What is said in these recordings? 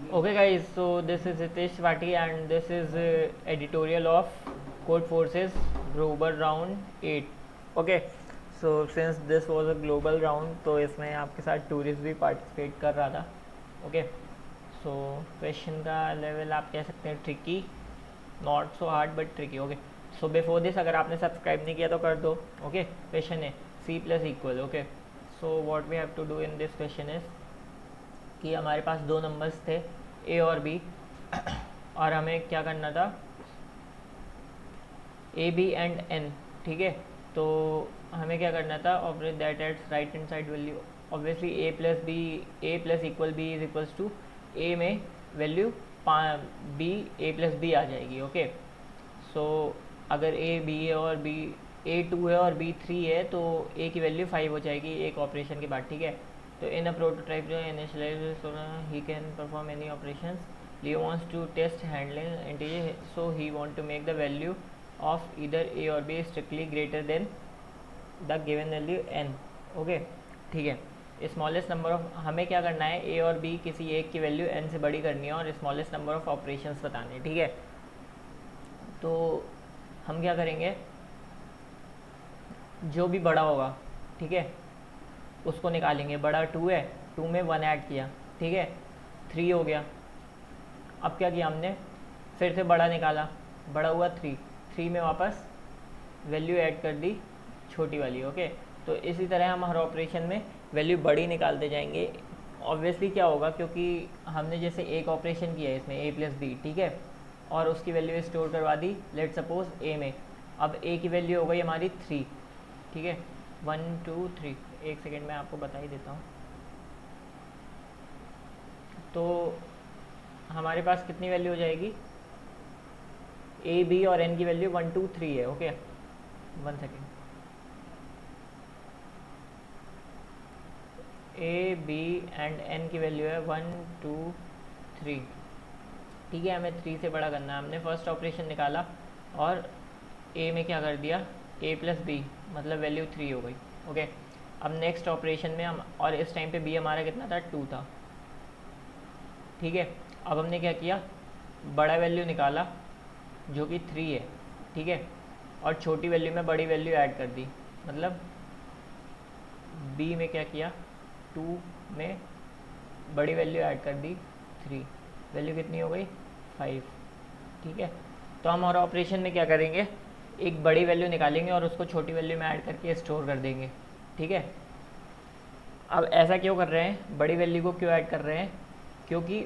Okay guys, so this is Hitesh Vati and this is editorial of Code Forces Global Round 8. Okay, so since this was a global round तो इसमें आपके साथ tourist भी participate कर रहा था. Okay, so question का level आप कह सकते हैं tricky, not so hard but tricky. Okay, so before this अगर आपने सब्सक्राइब नहीं किया तो कर दो. ओके, क्वेश्चन है c plus equal. Okay, so what we have to do in this question is कि हमारे पास दो नंबर्स थे ए और बी और हमें क्या करना था, ए बी एंड एन. ठीक है, तो हमें क्या करना था, operate that it's right hand side value. Obviously A plus equal B is equals to A में value B A plus B आ जाएगी. ओके, सो अगर ए बी है और बी ए 2 है और बी 3 है तो ए की वैल्यू 5 हो जाएगी एक ऑपरेशन के बाद. ठीक है, तो इन अ प्रोटोटाइप जो initialise he can perform any operations. Leo wants to test handling integer, so he want to make the value of either a or b strictly greater than the given value n. Okay, ठीक है. Smallest number of, हमें क्या करना है, a और b किसी एक की वैल्यू n से बड़ी करनी है और स्मॉलेस्ट नंबर ऑफ ऑपरेशंस बताने हैं. ठीक है, तो हम क्या करेंगे, जो भी बड़ा होगा, ठीक है, उसको निकालेंगे. बड़ा 2 है, 2 में 1 ऐड किया, ठीक है, 3 हो गया. अब क्या किया हमने, फिर से बड़ा निकाला, बड़ा हुआ 3 में वापस वैल्यू ऐड कर दी छोटी वाली. ओके, तो इसी तरह हम हर ऑपरेशन में वैल्यू बड़ी निकालते जाएंगे. ऑब्वियसली क्या होगा, क्योंकि हमने जैसे एक ऑपरेशन किया है इसमें a प्लस बी, ठीक है, और उसकी वैल्यू स्टोर करवा दी लेट सपोज a में. अब a की वैल्यू हो गई हमारी 3. ठीक है, 1 2 3. एक सेकेंड में आपको बता ही देता हूँ. तो हमारे पास कितनी वैल्यू हो जाएगी, ए बी और एन की वैल्यू 1 2 3 है. Okay, 1 second. A b and n की वैल्यू है 1 2 3. ठीक है, हमें 3 से बड़ा करना है. हमने फर्स्ट ऑपरेशन निकाला और ए में क्या कर दिया, ए प्लस बी, मतलब वैल्यू 3 हो गई. ओके, अब नेक्स्ट ऑपरेशन में हम, और इस टाइम पे बी हमारा कितना था, 2 था. ठीक है, अब हमने क्या किया, बड़ा वैल्यू निकाला जो कि 3 है. ठीक है, और छोटी वैल्यू में बड़ी वैल्यू ऐड कर दी, मतलब बी में क्या किया, 2 में बड़ी वैल्यू ऐड कर दी 3, वैल्यू कितनी हो गई 5. ठीक है, तो हम और ऑपरेशन में क्या करेंगे, एक बड़ी वैल्यू निकालेंगे और उसको छोटी वैल्यू में ऐड करके स्टोर कर देंगे. ठीक है, अब ऐसा क्यों कर रहे हैं, बड़ी वैल्यू को क्यों ऐड कर रहे हैं, क्योंकि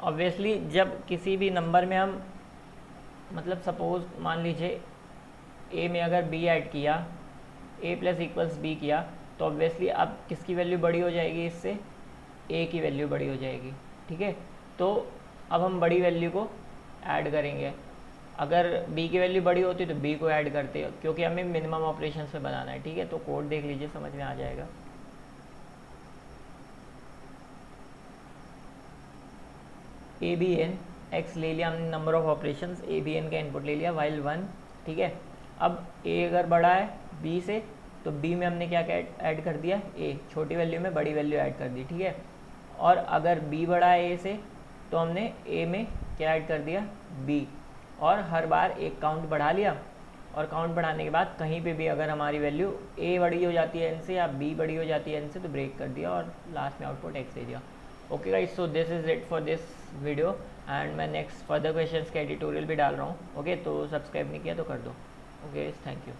ऑब्वियसली जब किसी भी नंबर में हम, मतलब सपोज मान लीजिए ए में अगर बी ऐड किया, ए प्लस इक्वल्स बी किया, तो ऑब्वियसली अब किसकी वैल्यू बड़ी हो जाएगी, इससे ए की वैल्यू बड़ी हो जाएगी. ठीक है, तो अब हम बड़ी वैल्यू को ऐड करेंगे. अगर बी की वैल्यू बड़ी होती तो बी को ऐड करते, क्योंकि हमें मिनिमम ऑपरेशन पे बनाना है. ठीक है, तो कोड देख लीजिए, समझ में आ जाएगा. ए बी एन एक्स ले लिया हमने number of operations, a b n का इनपुट ले लिया वाइल 1. ठीक है, अब ए अगर बड़ा है बी से तो बी में हमने क्या ऐड कर दिया, ए, छोटी वैल्यू में बड़ी वैल्यू ऐड कर दी. ठीक है, और अगर बी बड़ा है ए से तो हमने ए में क्या ऐड कर दिया, बी, और हर बार एक काउंट बढ़ा लिया. और काउंट बढ़ाने के बाद कहीं पे भी अगर हमारी वैल्यू ए बड़ी हो जाती है एन से या बी बड़ी हो जाती है एन से तो ब्रेक कर दिया और लास्ट में आउटपुट एक्स दे दिया. Okay guys, so this is it for this video and मैं नेक्स्ट फर्दर क्वेश्चंस का एडिटोरियल भी डाल रहा हूँ. ओके, तो सब्सक्राइब नहीं किया तो कर दो. Okay, thank you.